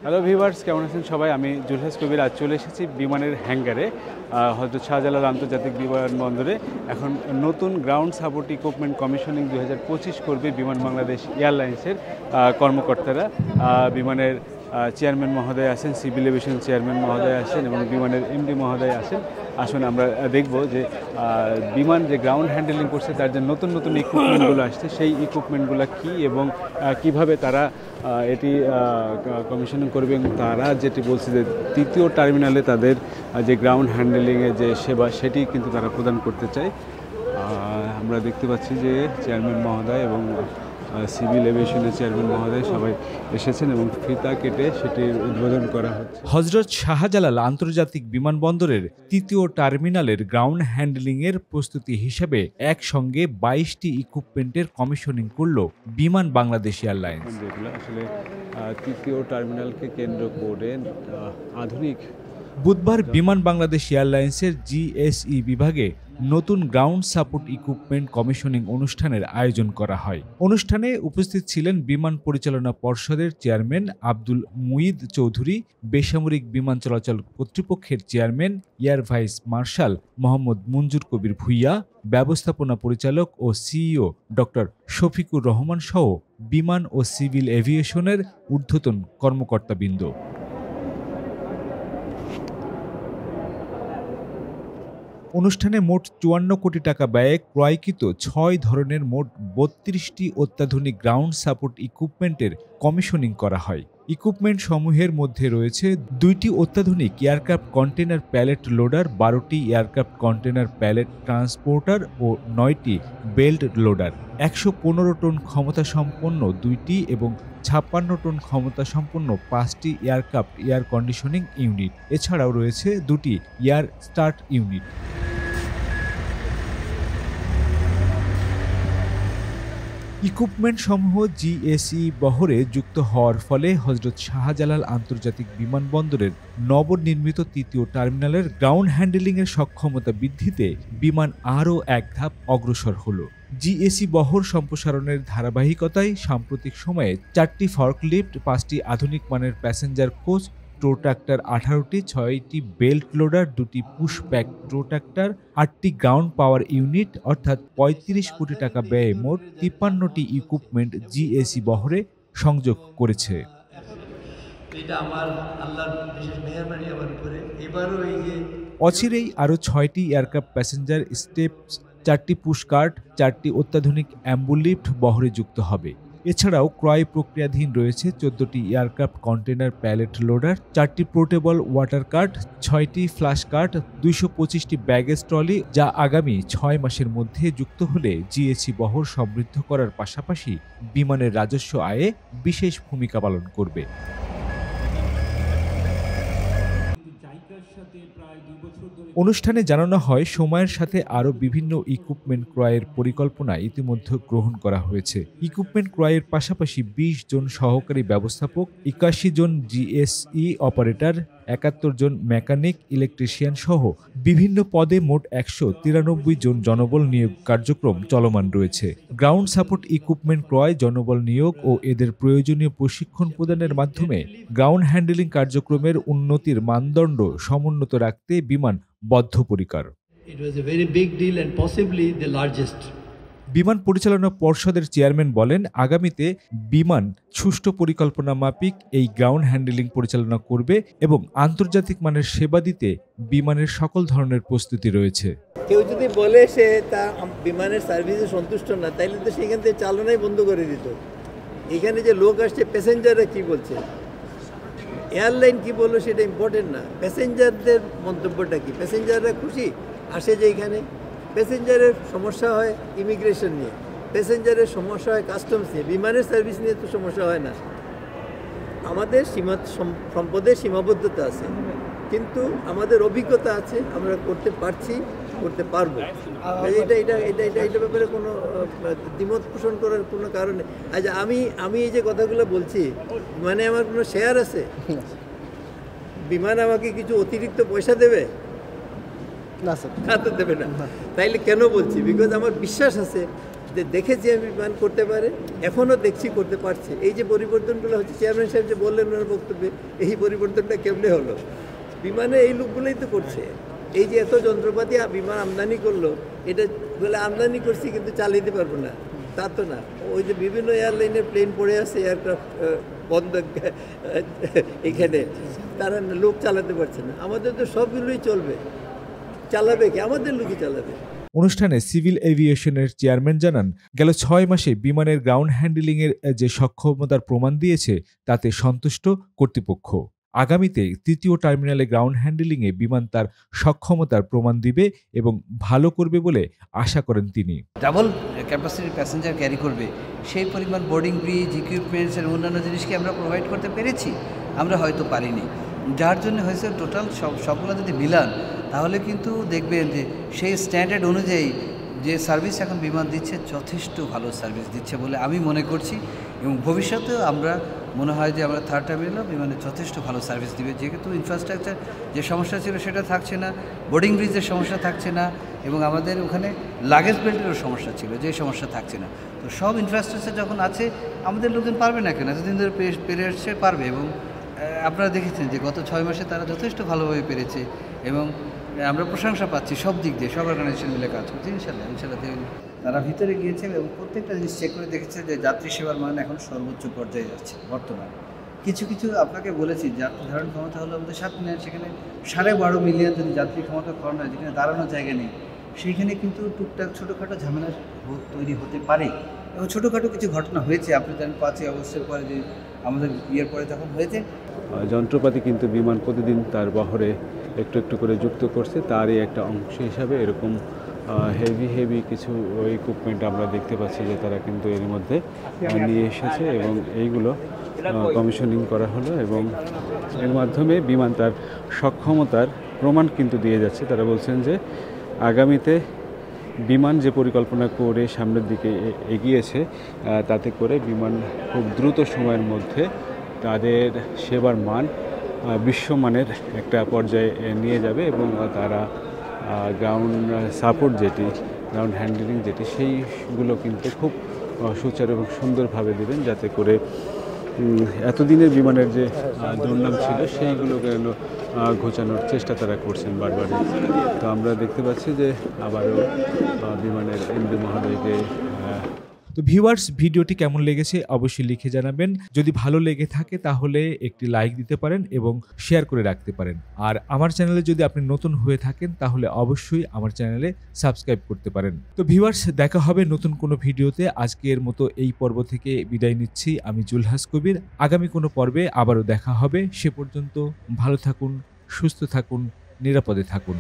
Hello viewers, কেমন আছেন সবাই? আমি জুলহাস কবির আজ চলে এসেছি বিমানের হ্যাঙ্গারে হযরত শাহজালাল আন্তর্জাতিক বিমানবন্দরে। এখন নতুন গ্রাউন্ড সাপোর্ট ইকুইপমেন্ট কমিশনিং 2025 করবে বিমান বাংলাদেশ এয়ারলাইন্সের কর্মকর্তারা। বিমানের চেয়ারম্যান মহোদয় আছেন, সিভিল এভিয়েশন চেয়ারম্যান মহোদয় আছেন এবং বিমানের এমডি মহোদয় আছেন। আসুন আমরা দেখব যে বিমান যে গ্রাউন্ড হ্যান্ডেলিং করছে তার যে নতুন নতুন ইকুইপমেন্টগুলো আসছে সেই ইকুইপমেন্টগুলো কী এবং কিভাবে তারা এটি কমিশনিং করবে। এবং তারা যেটি বলছে যে তৃতীয় টার্মিনালে তাদের যে গ্রাউন্ড হ্যান্ডেলিংয়ের যে সেবা সেটি কিন্তু তারা প্রদান করতে চায়। আমরা দেখতে পাচ্ছি যে চেয়ারম্যান মহোদয় এবং সিভিল এভিয়েশনের চেয়ারম্যান মহোদয় সবাই এসেছেন এবং ফিতা কেটে সেটির উদ্বোধন করা হচ্ছে। হযরত শাহজালাল আন্তর্জাতিক বিমানবন্দরের তৃতীয় টার্মিনালের গ্রাউন্ড হ্যান্ডলিংয়ের প্রস্তুতি হিসেবে একসঙ্গে ২২টি ইকুইপমেন্টের কমিশনিং করল বিমান বাংলাদেশ এয়ারলাইন্স। যেগুলো আসলে তৃতীয় টার্মিনালকে কেন্দ্র করে আধুনিক। বুধবার বিমান বাংলাদেশ এয়ারলাইন্সের জিএসই বিভাগে নতুন গ্রাউন্ড সাপোর্ট ইকুইপমেন্ট কমিশনিং অনুষ্ঠানের আয়োজন করা হয়। অনুষ্ঠানে উপস্থিত ছিলেন বিমান পরিচালনা পর্ষদের চেয়ারম্যান আব্দুল মুঈদ চৌধুরী, বেসামরিক বিমান চলাচল কর্তৃপক্ষের chairman air vice marshal Mohammad Manzur Kabir Bhuiyan, ব্যবস্থাপনা পরিচালক ও সিইও ডক্টর শফিকুর রহমান সহ বিমান ও সিভিল এভিয়েশনের ঊর্ধ্বতন কর্মকর্তাবৃন্দ। অনুষ্ঠানে মোট ৫৪ কোটি টাকা ব্যয়ে ক্রয়কৃত ৬ ধরনের মোট ৩২টি অত্যাধুনিক গ্রাউন্ড সাপোর্ট ইকুইপমেন্টের কমিশনিং করা হয়। ইকুইপমেন্ট সমূহের মধ্যে রয়েছে ২টি অত্যাধুনিক এয়ারক্রাফট কন্টেনার প্যালেট লোডার, ১২টি এয়ারক্রাফট কন্টেনার প্যালেট ট্রান্সপোর্টার ও ৯টি বেল্ট লোডার, ১১৫ টন ক্ষমতাসম্পন্ন ২টি এবং ৫৬ টন ক্ষমতাসম্পন্ন ৫টি এয়ারক্রাফট এয়ার কন্ডিশনিং ইউনিট। এছাড়াও রয়েছে ২টি এয়ার স্টার্ট ইউনিট। ইকুইপমেন্ট সমূহ জিএসই বহরে যুক্ত হওয়ার ফলে হযরত শাহজালাল আন্তর্জাতিক বিমানবন্দরের নবনির্মিত তৃতীয় টার্মিনালের গ্রাউন্ড হ্যান্ডেলিংয়ের সক্ষমতা বৃদ্ধিতে বিমান আরও এক ধাপ অগ্রসর হল। জিএসি বহর সম্প্রসারণের ধারাবাহিকতায় সাম্প্রতিক সময়ে ৪টি ফর্কলিফট, ৫টি আধুনিক মানের প্যাসেঞ্জার কোচ, ট্রোট্রাক্টর ১৮টি, ৬টি বেল্ট লোডার, ২টি পুশব্যাক ট্রোট্রাক্টর, ৮টি গ্রাউন্ড পাওয়ার ইউনিট অর্থাৎ ৩৫ কোটি টাকা ব্যয়ে মোট ৫৩টি ইকুইপমেন্ট জিএসি বহরে সংযোগ করেছে। অচিরেই আরও ৬টি এয়ারক্রাফট প্যাসেঞ্জার স্টেপস, ৪টি পুশকার্ট, 4টি অত্যাধুনিক অ্যাম্বুলিফট বহরে যুক্ত হবে। এছাড়াও ক্রয় প্রক্রিয়াধীন রয়েছে ১৪টি এয়ারক্রাফট কন্টেনার প্যালেট লোডার, 4টি পোর্টেবল ওয়াটার কার্ট, 6টি ফ্লাশ কার্ট, ২২৫টি ব্যাগেজ ট্রলি, যা আগামী ৬ মাসের মধ্যে যুক্ত হলে জিএসি বহর সমৃদ্ধ করার পাশাপাশি বিমানের রাজস্ব আয়ে বিশেষ ভূমিকা পালন করবে। অনুষ্ঠানে জানানো হয়, সময়ের সাথে আরও বিভিন্ন ইকুইপমেন্ট ক্রয়ের পরিকল্পনা ইতিমধ্যে গ্রহণ করা হয়েছে। ইকুইপমেন্ট ক্রয়ের পাশাপাশি ২০ জন সহকারী ব্যবস্থাপক, ৮১ জন জিএসই অপারেটর, ৭১ জন মেকানিক, ইলেকট্রিশিয়ান সহ বিভিন্ন পদে মোট ১৯৩ জন জনবল নিয়োগ কার্যক্রম চলমান রয়েছে। গ্রাউন্ড সাপোর্ট ইকুইপমেন্ট ক্রয়, জনবল নিয়োগ ও এদের প্রয়োজনীয় প্রশিক্ষণ প্রদানের মাধ্যমে গ্রাউন্ড হ্যান্ডেলিং কার্যক্রমের উন্নতির মানদণ্ড সমুন্নত রাখতে বিমান বদ্ধপরিকর। বিমান পরিচালনা পর্ষদের চেয়ারম্যান বলেন, আগামীতে বিমান সুষ্ঠু পরিকল্পনা মাফিক এই গ্রাউন্ড হ্যান্ডেলিং পরিচালনা করবে এবং আন্তর্জাতিক মানের সেবা দিতে বিমানের সকল ধরনের প্রস্তুতি রয়েছে। কেউ যদি বলে সে তা বিমানের সার্ভিসে সন্তুষ্ট না, তাইলে তো সেখান থেকে চালনাই বন্ধ করে দিত। এখানে যে লোক আসছে, প্যাসেঞ্জাররা কি বলছে, এয়ারলাইন কি বললো সেটা ইম্পর্টেন্ট না, প্যাসেঞ্জারদের মন্তব্যটা কি। প্যাসেঞ্জাররা খুশি আসে যে এখানে, প্যাসেঞ্জারের সমস্যা হয় ইমিগ্রেশন নিয়ে, প্যাসেঞ্জারের সমস্যা হয় কাস্টমস নিয়ে, বিমানের সার্ভিস নিয়ে তো সমস্যা হয় না। আমাদের সম্পদের সীমাবদ্ধতা আছে, কিন্তু আমাদের অভিজ্ঞতা আছে, আমরা করতে পারছি, করতে পারবো। এটা ব্যাপারে কোনো দ্বিমত পোষণ করার কোনো কারণ নেই। আচ্ছা, আমি এই যে কথাগুলো বলছি, মানে আমার কোনো শেয়ার আছে? বিমান আমাকে কিছু অতিরিক্ত পয়সা দেবে? না স্যার, তো দেবে না। তাইলে কেন বলছি? বিকজ আমার বিশ্বাস আছে দেখেছি আমি বিমান করতে পারে, এখনও দেখছি করতে পারছে। এই যে পরিবর্তনগুলো হচ্ছে, চেয়ারম্যান সাহেব যে বললেন ওনার বক্তব্যে, এই পরিবর্তনটা কেমনে হলো? বিমানে এই লোকগুলোই তো করছে। এই যে এত যন্ত্রপাতি বিমান আমদানি করলো, এটা বলে আমদানি করছি কিন্তু চালাতে পারবো না, তা তো না। ওই যে বিভিন্ন এয়ারলাইনের প্লেন পড়ে আছে, এয়ারক্রাফট বন্ধ এখানে, তারা লোক চালাতে পারছে না। আমাদের তো সবগুলোই চলবে, চালাবে কি? আমাদের লোকই চালাবে। অনুষ্ঠানে সিভিল এভিয়েশনের চেয়ারম্যান জানান, গেল 6 মাসে বিমানের গ্রাউন্ড হ্যান্ডলিংয়ের যে সক্ষমতার প্রমাণ দিয়েছে তাতে সন্তুষ্ট কর্তৃপক্ষ। আগামীতে তৃতীয় টার্মিনালে গ্রাউন্ড হ্যান্ডলিংয়ে বিমান তার সক্ষমতার প্রমাণ দিবে এবং ভালো করবে বলে আশা করেন তিনি। ডাবল ক্যাপাসিটির প্যাসেঞ্জার ক্যারি করবে, সেই পরিমাণ বোর্ডিং ব্রিজ, ইকুইপমেন্টস এর অন্যান্য জিনিসকে আমরা প্রোভাইড করতে পেরেছি, আমরা হয়তো পারিনি। যার জন্য হয়েছে টোটাল সবগুলো যদি মিলান তাহলে কিন্তু দেখবেন যে সেই স্ট্যান্ডার্ড অনুযায়ী যে সার্ভিস এখন বিমান দিচ্ছে যথেষ্ট ভালো সার্ভিস দিচ্ছে বলে আমি মনে করছি, এবং ভবিষ্যতেও আমরা মনে হয় যে আমরা থার্ড টার্মিনালও বিমানে যথেষ্ট ভালো সার্ভিস দিবে, যেহেতু ইনফ্রাস্ট্রাকচার যে সমস্যা ছিল সেটা থাকছে না, বোর্ডিং ব্রিজের সমস্যা থাকছে না, এবং আমাদের ওখানে লাগেজ বেল্টেরও সমস্যা ছিল, যে সমস্যা থাকছে না। তো সব ইনফ্রাস্ট্রাকচার যখন আছে, আমাদের লোকজন পারবে না কেন, এতদিন ধরে পেরে আসছে, পারবে। এবং আপনারা দেখেছেন যে গত 6 মাসে তারা যথেষ্ট ভালোভাবে পেরেছে, এবং আমরা প্রশংসা পাচ্ছি সব দিক দিয়ে, সব অর্গানাইজেশন মিলে কাজ করছে। ইনশাল্লাহ তারা ভিতরে গিয়েছে এবং প্রত্যেকটা জিনিস চেক করে দেখেছে যে যাত্রী সেবার মান এখন সর্বোচ্চ পর্যায়ে যাচ্ছে বর্তমানে। কিছু আপনাকে বলেছি, যাত্রী ধারণ ক্ষমতা হলো আমাদের 7 মিলিয়ন, সেখানে 12.5 মিলিয়ন যদি যাত্রী ক্ষমতা করানো হয়, যেখানে দাঁড়ানোর জায়গা নেই, সেইখানে কিন্তু টুকটাক ছোটোখাটো ঝামেলা তৈরি হতে পারে, এবং ছোটোখাটো কিছু ঘটনা হয়েছে। আপনি জানেন 5ই আগস্টের পরে যে আমাদের ইয়ের পরে তখন হয়েছে। যন্ত্রপাতি কিন্তু বিমান প্রতিদিন তার বহরে একটু একটু করে যুক্ত করছে, তারই একটা অংশ হিসাবে এরকম হেভি কিছু ইকুইপমেন্ট আমরা দেখতে পাচ্ছি যে তারা কিন্তু এর মধ্যে নিয়ে এসেছে, এবং এইগুলো কমিশনিং করা হলো, এবং এর মাধ্যমে বিমান তার সক্ষমতার প্রমাণ কিন্তু দিয়ে যাচ্ছে। তারা বলছেন যে আগামীতে বিমান যে পরিকল্পনা করে সামনের দিকে এগিয়েছে, তাতে করে বিমান খুব দ্রুত সময়ের মধ্যে তাদের সেবার মান বিশ্বমানের একটা পর্যায়ে নিয়ে যাবে, এবং তারা গ্রাউন্ড সাপোর্ট যেটি, গ্রাউন্ড হ্যান্ডলিং যেটি, সেইগুলো কিন্তু খুব সুচারু এবং সুন্দরভাবে দেবেন, যাতে করে এতদিনের বিমানের যে দুর্নাম ছিল সেইগুলোকে ঘোচানোর চেষ্টা তারা করছেন বারবার। তো আমরা দেখতে পাচ্ছি যে আবারও বিমানের এমডি মহোদয়কে। তো ভিউয়ার্স, ভিডিওটি কেমন লেগেছে অবশ্যই লিখে জানাবেন। যদি ভালো লেগে থাকে তাহলে একটি লাইক দিতে পারেন এবং শেয়ার করে রাখতে পারেন। আর আমার চ্যানেলে যদি আপনি নতুন হয়ে থাকেন তাহলে অবশ্যই আমার চ্যানেলে সাবস্ক্রাইব করতে পারেন। তো ভিউয়ার্স, দেখা হবে নতুন কোনো ভিডিওতে। আজকের মতো এই পর্ব থেকে বিদায় নিচ্ছি আমি জুলহাস কবির। আগামী কোনো পর্বে আবারও দেখা হবে। সে পর্যন্ত ভালো থাকুন, সুস্থ থাকুন, নিরাপদে থাকুন।